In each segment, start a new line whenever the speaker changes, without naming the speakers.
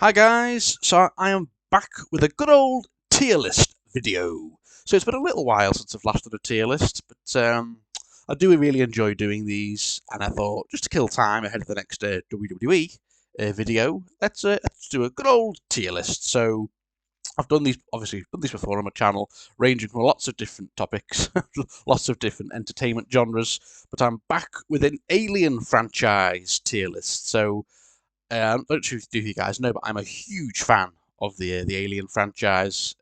Hi guys, so I am back with a good old tier list video. So it's been a little while since I've last done a tier list, but I do really enjoy doing these, and I thought just to kill time ahead of the next WWE video, let's do a good old tier list. So I've done these, obviously done these before on my channel, ranging from lots of different topics, lots of different entertainment genres, but I'm back with an Alien franchise tier list. So I'm not sure if you guys know, but I'm a huge fan of the Alien franchise.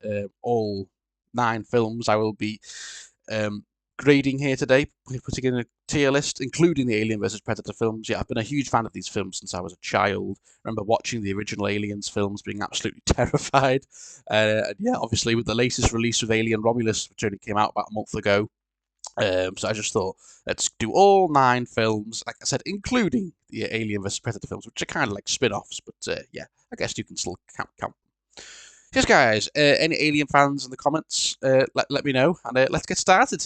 All 9 films I will be um, grading here today, putting in a tier list, including the Alien versus Predator films. Yeah, I've been a huge fan of these films since I was a child. I remember watching the original Aliens films, being absolutely terrified. And yeah, obviously with the latest release of Alien Romulus, which only came out about a month ago, so I just thought, let's do all 9 films, like I said, including the Alien vs Predator films, which are kind of like spin-offs, but yeah, I guess you can still count. Yes, guys, any Alien fans in the comments, let me know, and let's get started.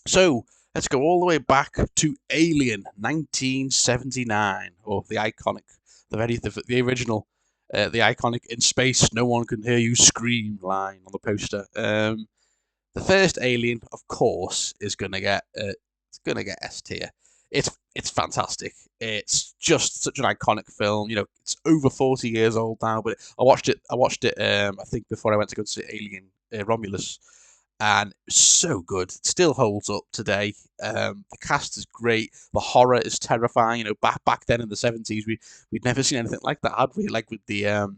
So, let's go all the way back to Alien 1979, or the iconic, the original, the iconic "In space, no one can hear you scream" line on the poster. The first Alien, of course, is gonna get S tier. It's fantastic. It's just such an iconic film. You know, it's over 40 years old now, but I watched it. I think before I went to go see Alien Romulus, and it's so good. It still holds up today. The cast is great. The horror is terrifying. You know, back then in the 70s, we'd never seen anything like that, had we? Like with the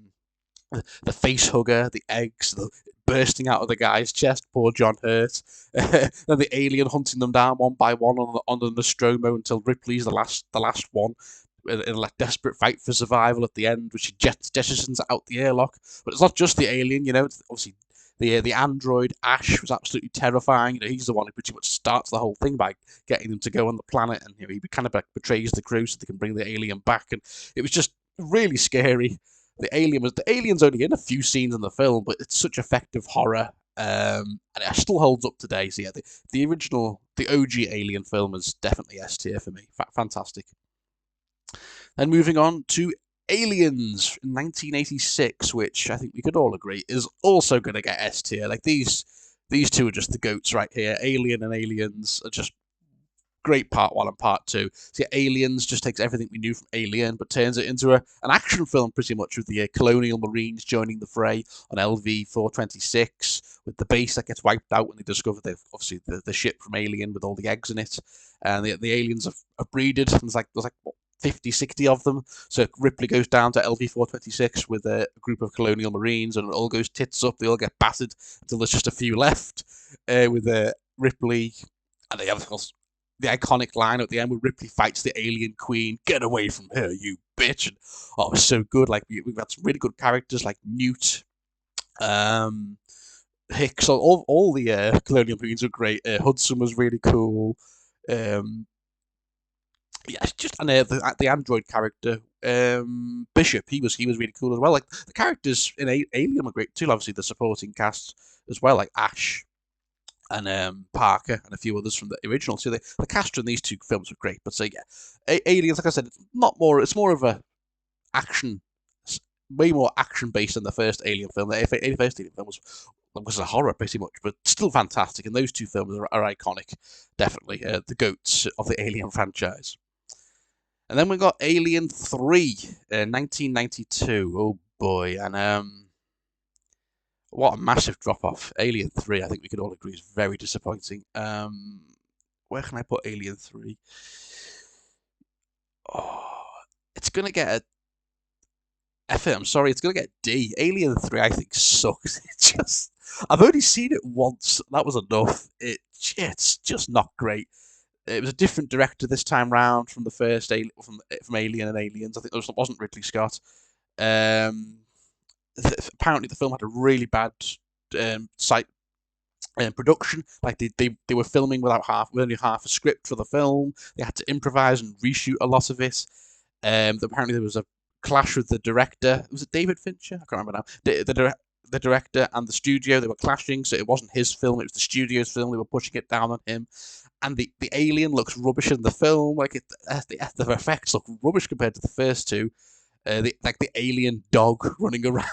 face hugger, the eggs, the bursting out of the guy's chest. Poor John Hurt. Then the alien hunting them down one by one on the Nostromo until Ripley's the last one. In a like desperate fight for survival at the end, which she jettisons out the airlock. But it's not just the alien, you know. It's obviously the android Ash was absolutely terrifying. You know, he's the one who pretty much starts the whole thing by getting them to go on the planet, and you know, he kind of like betrays the crew so they can bring the alien back. And it was just really scary. The alien's only in a few scenes in the film, but it's such effective horror. And it still holds up today. So yeah, the original, the OG Alien film is definitely S tier for me. Fantastic. Then moving on to Aliens in 1986, which I think we could all agree is also going to get S tier. Like these two are just the goats right here. Alien and Aliens are just great part 1 and part 2. So yeah, Aliens just takes everything we knew from Alien, but turns it into an action film pretty much, with the colonial marines joining the fray on LV-426, with the base that gets wiped out when they discover obviously the ship from Alien with all the eggs in it, and the aliens are breeded. And there's like what, 50, 60 of them. So Ripley goes down to LV-426 with a group of colonial marines, and it all goes tits up. They all get battered until there's just a few left, with Ripley, and they have the iconic line at the end where Ripley fights the alien queen. "Get away from her, you bitch!" And oh, it was so good. Like we've had some really good characters like Newt, um, Hicks. All the colonial marines were great. Hudson was really cool. Um, yeah, it's just and the android character, Bishop. He was really cool as well. Like the characters in Alien were great too. Obviously the supporting cast as well, like Ash and Parker and a few others from the original. So the cast in these 2 films were great. But so yeah, Aliens, like I said, it's more of a action, way more action based than the first Alien film. The first Alien film was a horror pretty much, but still fantastic. And those 2 films are iconic, definitely the goats of the Alien franchise. And then we got Alien 3, 1992. Oh boy, and what a massive drop off. Alien 3, I think we could all agree, is very disappointing. Where can I put Alien 3? Oh, it's going to get a F. I'm sorry, it's going to get D. Alien 3, I think, sucks. I've only seen it once. That was enough. It's just not great. It was a different director this time round from the first from Alien and Aliens. I think it wasn't Ridley Scott. Um, Apparently, the film had a really bad site production. Like they were filming with only half a script for the film. They had to improvise and reshoot a lot of it. Apparently there was a clash with the director. Was it David Fincher? I can't remember now. The director and the studio, they were clashing, so it wasn't his film, it was the studio's film. They were pushing it down on him. And the alien looks rubbish in the film. Like the effects look rubbish compared to the first 2. the alien dog running around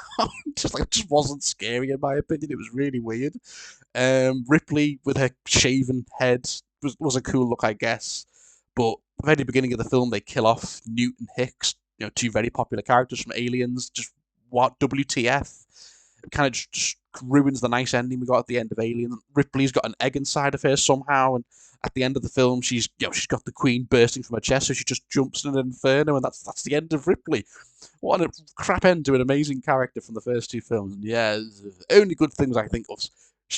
just wasn't scary in my opinion. It was really weird. Ripley with her shaven head was a cool look, I guess. But at the very beginning of the film, they kill off Newt and Hicks, two very popular characters from Aliens. Just what WTF? It kind of just ruins the nice ending we got at the end of Alien. Ripley's got an egg inside of her somehow, and at the end of the film, she's got the Queen bursting from her chest, so she just jumps in an inferno, and that's the end of Ripley. What a crap end to an amazing character from the first two films. And yeah, the only good things I think of.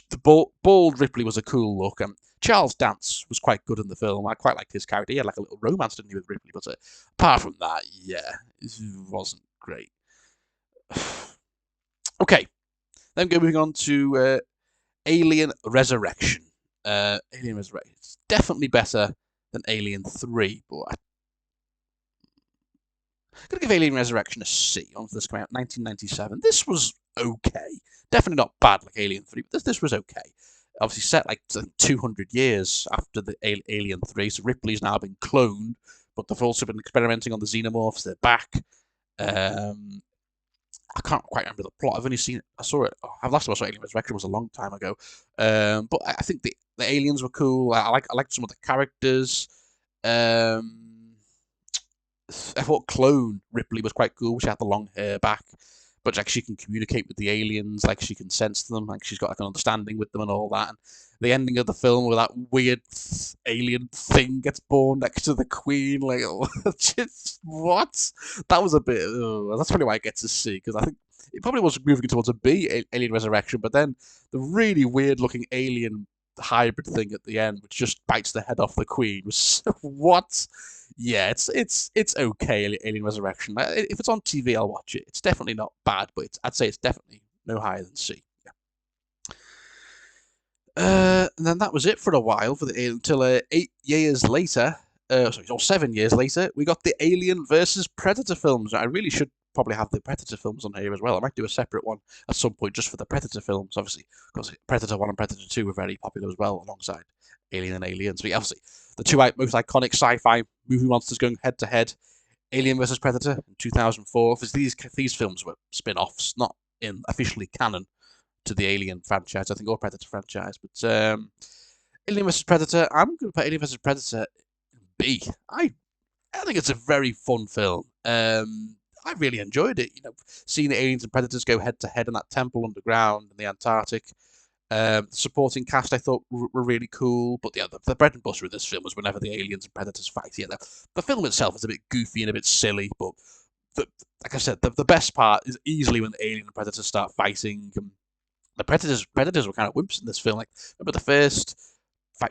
The bald Ripley was a cool look, and Charles Dance was quite good in the film. I quite liked his character. He had like a little romance, didn't he, with Ripley? But apart from that, yeah, it wasn't great. Okay, then moving on to Alien Resurrection. Alien Resurrection. It's definitely better than Alien 3, but I'm going to give Alien Resurrection a C. This came out in 1997. This was okay. Definitely not bad like Alien 3, but this was okay. Obviously set like 200 years after the Alien 3, so Ripley's now been cloned, but they've also been experimenting on the xenomorphs. They're back. I can't quite remember the plot. I've only seen it. I saw it. Last time I saw Alien Resurrection was a long time ago. But I think the aliens were cool. I liked some of the characters. I thought Clone Ripley was quite cool. She had the long hair back, but like she can communicate with the aliens, like she can sense them, like she's got like an understanding with them and all that. And the ending of the film where that weird alien thing gets born next to the Queen, like just what? That was a bit. That's probably why it gets a C, because I think it probably was moving towards a B, Alien Resurrection, but then the really weird looking alien hybrid thing at the end, which just bites the head off the Queen, was what? Yeah, it's okay, Alien Resurrection. If it's on TV, I'll watch it. It's definitely not bad, but I'd say it's definitely no higher than C. Yeah. And then that was it for a while until 8 years later. Or 7 years later, we got the Alien versus Predator films. I really should probably have the Predator films on here as well. I might do a separate one at some point just for the Predator films. Obviously, because Predator 1 and Predator 2 were very popular as well, alongside Alien and Aliens. But obviously, the two most iconic sci-fi movie monsters going head-to-head, Alien vs. Predator in 2004. These films were spin-offs, not in officially canon to the Alien franchise, I think, or Predator franchise. But Alien vs. Predator, I'm going to put Alien vs. Predator B. I think it's a very fun film. I really enjoyed it. Seeing the aliens and predators go head to head in that temple underground in the Antarctic. The supporting cast I thought were really cool, but the bread and butter of this film was whenever the aliens and predators fight. Yeah, the film itself is a bit goofy and a bit silly, but like I said, the best part is easily when the alien and predators start fighting. The predators were kind of wimps in this film. Like, remember the first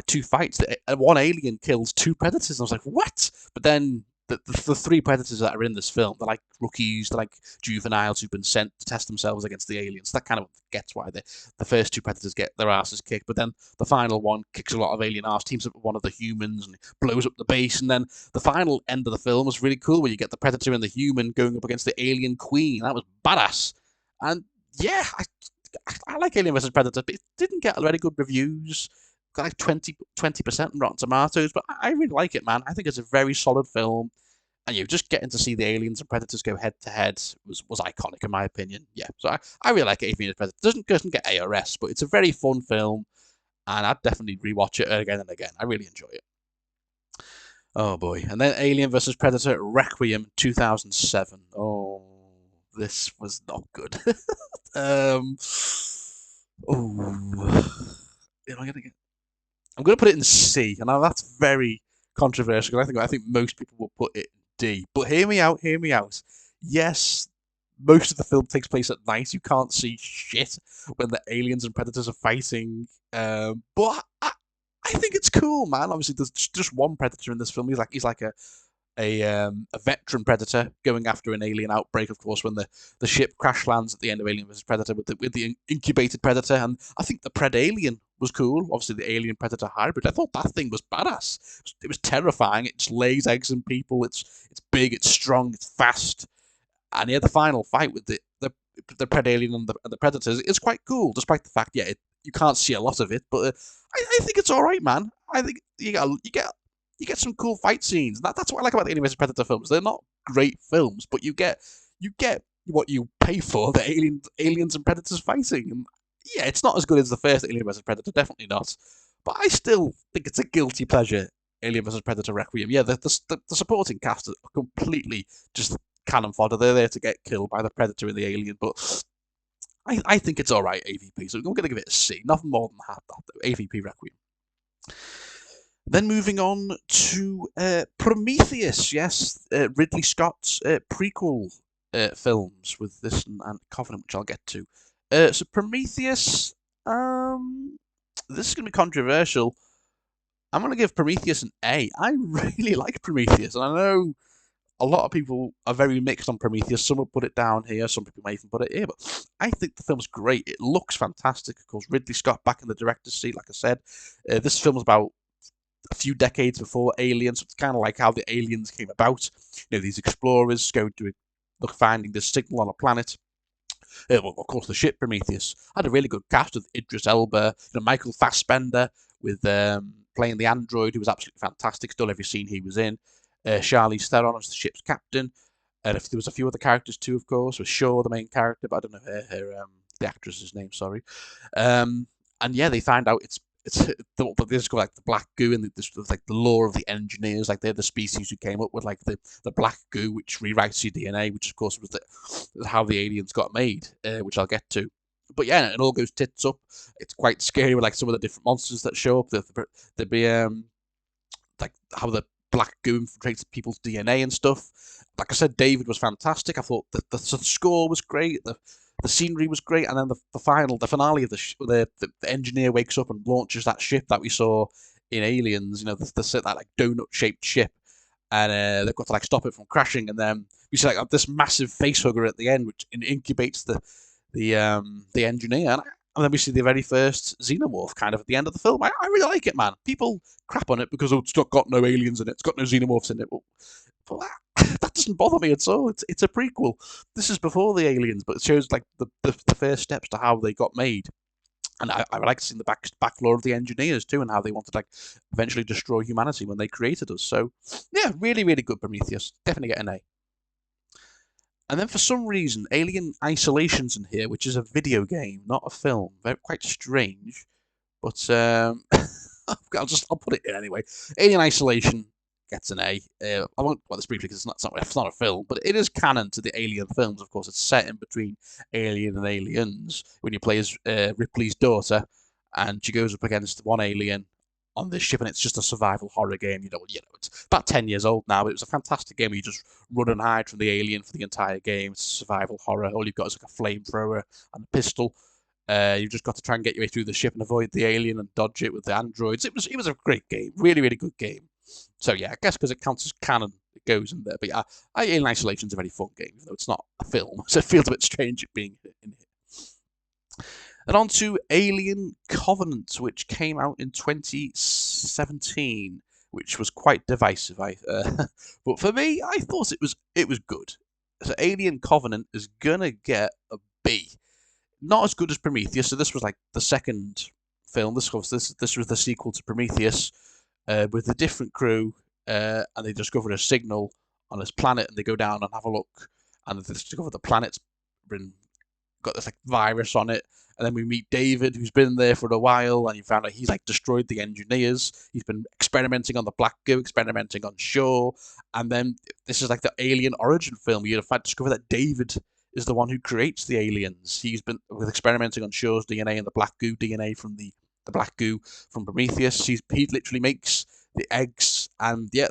two fights, one alien kills two predators. And I was like, what? But then the three predators that are in this film, they're like rookies, they're like juveniles who've been sent to test themselves against the aliens. That kind of gets why the first two predators get their asses kicked, but then the final one kicks a lot of alien ass, teams up with one of the humans and blows up the base, and then the final end of the film was really cool where you get the predator and the human going up against the alien queen. That was badass. And yeah, I like Alien vs. Predator, but it didn't get very good reviews. Got like 20% on Rotten Tomatoes, but I really like it, man. I think it's a very solid film, and just getting to see the aliens and predators go head to head was iconic in my opinion. Yeah, so I really like Alien vs. Predator. Doesn't get ARS, but it's a very fun film, and I'd definitely rewatch it again and again. I really enjoy it. Oh boy, and then Alien vs. Predator Requiem 2007. Oh, this was not good. I'm going to put it in C, and that's very controversial. I think most people will put it in D. But hear me out. Yes, most of the film takes place at night. You can't see shit when the aliens and predators are fighting. But I think it's cool, man. Obviously, there's just one predator in this film. He's like a veteran predator going after an alien outbreak, of course, when the ship crash lands at the end of Alien vs. Predator with the incubated predator. And I think the Predalien was cool. Obviously, the alien predator hybrid. I thought that thing was badass. It was terrifying. It just lays eggs in people. It's big. It's strong. It's fast. And yeah, the final fight with the Predalien and the predators is quite cool, despite the fact, you can't see a lot of it. But I think it's all right, man. I think you get some cool fight scenes. That's what I like about the Alien vs. Predator films. They're not great films, but you get you get what you pay for, the aliens and predators fighting. And yeah, it's not as good as the first Alien vs Predator, definitely not. But I still think it's a guilty pleasure, Alien vs Predator Requiem. Yeah, the supporting cast are completely just cannon fodder. They're there to get killed by the Predator and the Alien, but I think it's alright, AVP, so I'm going to give it a C. Nothing more than that, AVP Requiem. Then moving on to Prometheus, yes, Ridley Scott's prequel films with this and Covenant, which I'll get to. So Prometheus, this is going to be controversial. I'm going to give Prometheus an A. I really like Prometheus, and I know a lot of people are very mixed on Prometheus. Some will put it down here, some people may even put it here, but I think the film's great. It looks fantastic. Of course, Ridley Scott back in the director's seat, like I said. This film's about a few decades before Aliens. So it's kind of like how the aliens came about. You know, these explorers going to finding this signal on a planet. Well, of course, the ship Prometheus had a really good cast with Idris Elba, Michael Fassbender with playing the android, who was absolutely fantastic. Still every scene he was in. Charlize Theron as the ship's captain. And if there was a few other characters too, of course, with Shaw, the main character, but I don't know the actress's name. Sorry. And yeah, they find out it's this called like the black goo, and this was like the law of the engineers, like they're the species who came up with like the black goo, which rewrites your DNA, which of course was how the aliens got made, which I'll get to. But yeah, it all goes tits up. It's quite scary with like some of the different monsters that show up. There'd be like how the black goo infiltrates people's DNA and stuff. Like I said, David was fantastic. I thought the score was great. The scenery was great, and then the finale of the engineer wakes up and launches that ship that we saw in Aliens. You know, that like donut shaped ship, and they've got to like stop it from crashing. And then we see like this massive face hugger at the end, which incubates the engineer. And then we see the very first xenomorph kind of at the end of the film. I really like it, man. People crap on it because it's not got no aliens in it. It's got no xenomorphs in it. But that doesn't bother me at all. It's a prequel. This is before the aliens, but it shows like the first steps to how they got made. And I like seeing the back lore of the engineers too, and how they wanted to like eventually destroy humanity when they created us. So yeah, really, really good Prometheus. Definitely get an A. And then for some reason, Alien Isolation's in here, which is a video game, not a film. Very quite strange, but I'll put it in anyway. Alien Isolation gets an A. I won't talk about this briefly because it's not a film, but it is canon to the Alien films. Of course, it's set in between Alien and Aliens when you play as Ripley's daughter, and she goes up against one alien on this ship, and it's just a survival horror game. You know, it's about 10 years old now, but it was a fantastic game where you just run and hide from the alien for the entire game. It's survival horror. All you've got is like a flamethrower and a pistol. You've just got to try and get your way through the ship and avoid the alien and dodge it with the androids. It was a great game, really, really good game. So yeah, I guess because it counts as canon, it goes in there. But yeah, Alien Isolation's a very fun game, even though it's not a film, so it feels a bit strange it being in here. And on to Alien Covenant, which came out in 2017, which was quite divisive. But for me, I thought it was good. So Alien Covenant is gonna get a B. Not as good as Prometheus. So this was like the second film. This was the sequel to Prometheus, with a different crew, and they discover a signal on this planet, and they go down and have a look, and they discover the planet's got this like virus on it. And then we meet David, who's been there for a while, and you found out he's like destroyed the engineers. He's been experimenting on the black goo, experimenting on Shaw, and then this is like the alien origin film. You discover that David is the one who creates the aliens. He's been experimenting on Shaw's DNA and the black goo DNA from the black goo from Prometheus. He literally makes the eggs, and yeah,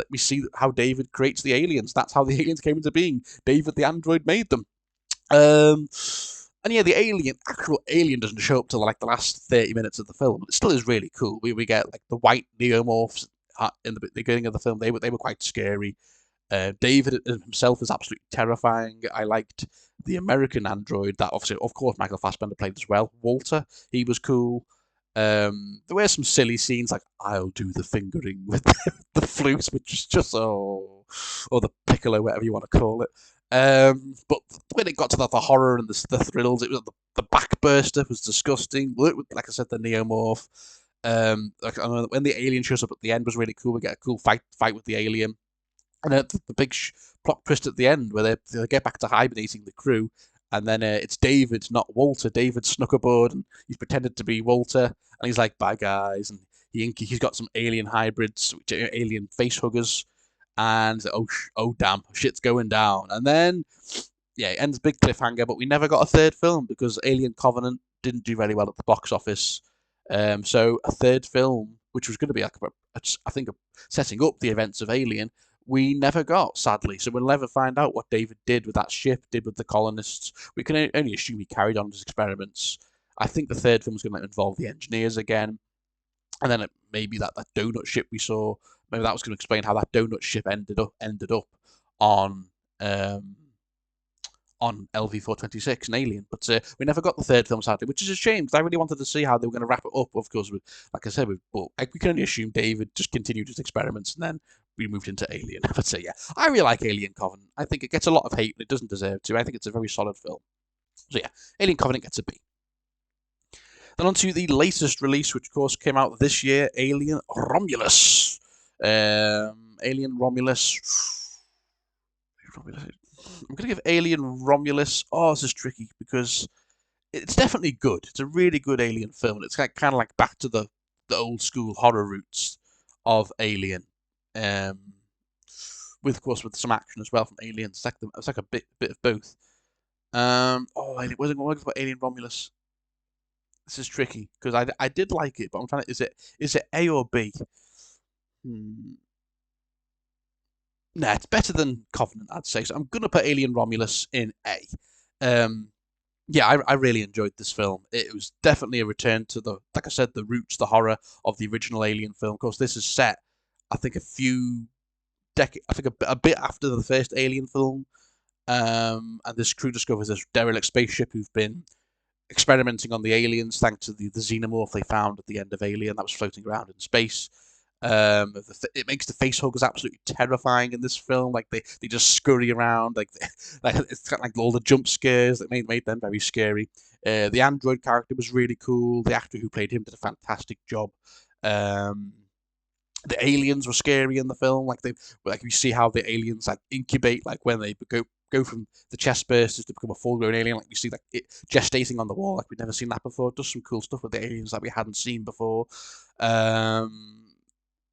we see how David creates the aliens. That's how the aliens came into being. David the android made them. And yeah, the actual alien doesn't show up till like the last 30 minutes of the film. It still is really cool. We get like the white neomorphs in the beginning of the film. They were quite scary. David himself is absolutely terrifying. I liked the American android that obviously, of course, Michael Fassbender played as well. Walter, he was cool. There were some silly scenes like I'll do the fingering with the flute, which is just or the piccolo, whatever you want to call it. But when it got to the horror and the thrills, it was the backburster was disgusting. Like I said, the neomorph. When the alien shows up at the end was really cool. We get a cool fight with the alien. And the big plot twist at the end where they get back to hibernating, the crew, and then it's David, not Walter. David snuck aboard and he's pretended to be Walter, and he's like, "Bye guys," and he's got some alien hybrids, alien face huggers, and oh damn, shit's going down. And then yeah, it ends big cliffhanger, but we never got a third film because Alien Covenant didn't do very well at the box office. So a third film, which was going to be like I think setting up the events of Alien, we never got, sadly. So we'll never find out what David did with that ship, did with the colonists. We can only assume he carried on his experiments. I think the third film was going to involve the engineers again, and then maybe that donut ship we saw. Maybe that was going to explain how that donut ship ended up on um, on LV-426 and Alien, but we never got the third film, sadly, which is a shame because I really wanted to see how they were going to wrap it up. Of course, like I said, but we can only assume David just continued his experiments and then we moved into Alien. But yeah, I really like Alien Covenant. I think it gets a lot of hate and it doesn't deserve to. I think it's a very solid film. So yeah, Alien Covenant gets a B. Then on to the latest release, which of course came out this year, Alien Romulus. Alien Romulus. I'm going to give Alien Romulus. Oh, this is tricky because it's definitely good. It's a really good Alien film. It's kind of like back to the old school horror roots of Alien, with of course with some action as well from Aliens. It's like a bit of both. It wasn't going for Alien Romulus. This is tricky because I did like it, but I'm trying to is it A or B? Nah, it's better than Covenant, I'd say. So I'm gonna put Alien Romulus in A. Yeah, I really enjoyed this film. It was definitely a return to like I said, the roots, the horror of the original Alien film. Of course, this is set, I think, a bit after the first Alien film. And this crew discovers this derelict spaceship who've been experimenting on the aliens thanks to the xenomorph they found at the end of Alien that was floating around in space. It makes the face huggers absolutely terrifying in this film. Like they just scurry around. Like it's kind of like all the jump scares that made them very scary. The android character was really cool. The actor who played him did a fantastic job. The aliens were scary in the film. Like you see how the aliens like incubate, like when they go from the chest bursters to become a full-grown alien. Like you see like it gestating on the wall. Like we'd never seen that before. It does some cool stuff with the aliens that we hadn't seen before.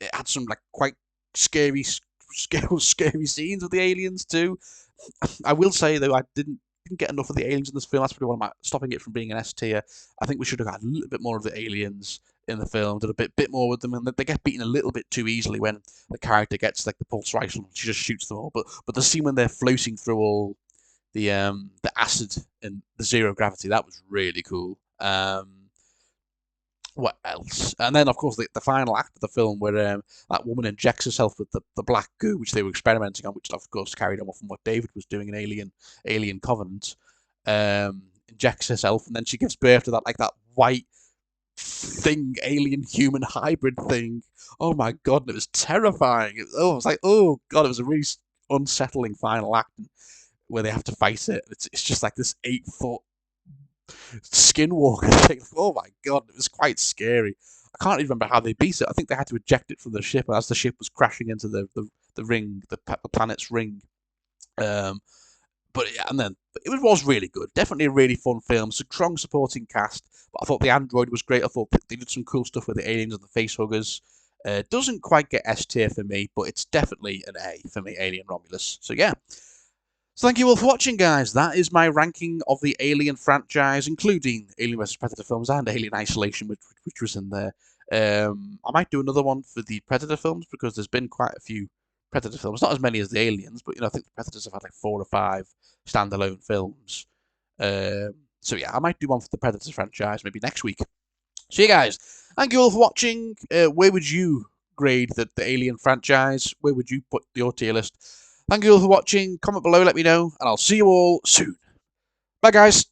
It had some like quite scary scenes with the aliens too. I will say though, I didn't get enough of the aliens in this film. That's probably one of my stopping it from being an S tier. I think we should have had a little bit more of the aliens in the film, did a bit more with them, and they get beaten a little bit too easily when the character gets like the pulse rifle. She just shoots them all. But the scene when they're floating through all the acid and the zero gravity, that was really cool. What else? And then, of course, the final act of the film where that woman injects herself with the black goo, which they were experimenting on, which, of course, carried on from what David was doing in Alien Covenant. Injects herself, and then she gives birth to that white thing, alien human hybrid thing. Oh my god, and it was terrifying. I was like, oh god, it was a really unsettling final act where they have to fight it. It's just like this 8-foot skinwalker thing. Oh my god, it was quite scary. I can't even remember how they beat it. I think they had to eject it from the ship as the ship was crashing into the ring, the planet's ring. But yeah, and then it was really good. Definitely a really fun film. Strong supporting cast. But I thought the android was great. I thought they did some cool stuff with the aliens and the face huggers. Doesn't quite get S tier for me, but it's definitely an A for me, Alien Romulus. So yeah. So thank you all for watching, guys. That is my ranking of the Alien franchise, including Alien vs Predator films and Alien Isolation, which was in there. I might do another one for the Predator films because there's been quite a few Predator films. Not as many as the Aliens, but I think the Predators have had like 4 or 5 standalone films. So yeah, I might do one for the Predators franchise maybe next week. So yeah, guys, thank you all for watching. Where would you grade the Alien franchise? Where would you put your tier list? Thank you all for watching. Comment below, let me know, and I'll see you all soon. Bye, guys.